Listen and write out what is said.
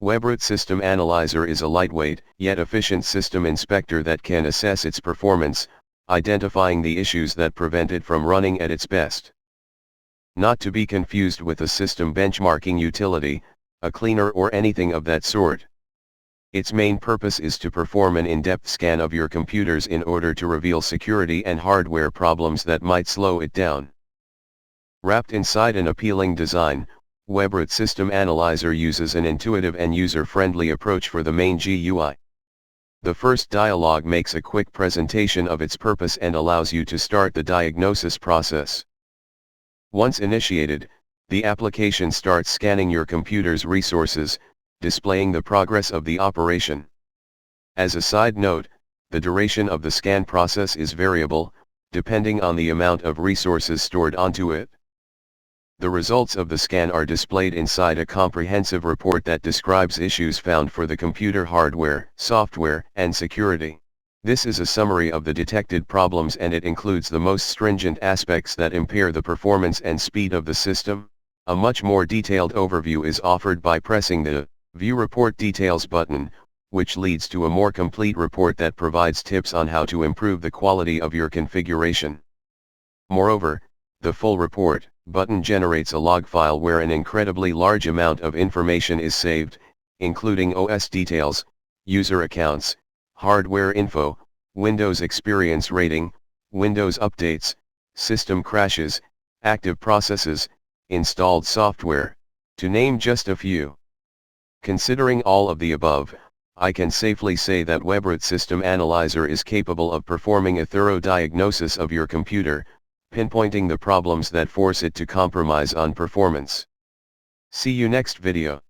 Webroot System Analyzer is a lightweight, yet efficient system inspector that can assess its performance, identifying the issues that prevent it from running at its best. Not to be confused with a system benchmarking utility, a cleaner or anything of that sort. Its main purpose is to perform an in-depth scan of your computers in order to reveal security and hardware problems that might slow it down. Wrapped inside an appealing design, Webroot System Analyzer uses an intuitive and user-friendly approach for the main GUI. The first dialog makes a quick presentation of its purpose and allows you to start the diagnosis process. Once initiated, the application starts scanning your computer's resources, displaying the progress of the operation. As a side note, the duration of the scan process is variable, depending on the amount of resources stored onto it. The results of the scan are displayed inside a comprehensive report that describes issues found for the computer hardware, software, and security. This is a summary of the detected problems, and it includes the most stringent aspects that impair the performance and speed of the system. A much more detailed overview is offered by pressing the View Report Details button, which leads to a more complete report that provides tips on how to improve the quality of your configuration. Moreover, the Full Report button generates a log file where an incredibly large amount of information is saved, including OS details, user accounts, hardware info, Windows experience rating, Windows updates, system crashes, active processes, installed software, to name just a few. Considering all of the above, I can safely say that Webroot System Analyzer is capable of performing a thorough diagnosis of your computer, pinpointing the problems that force it to compromise on performance. See you next video.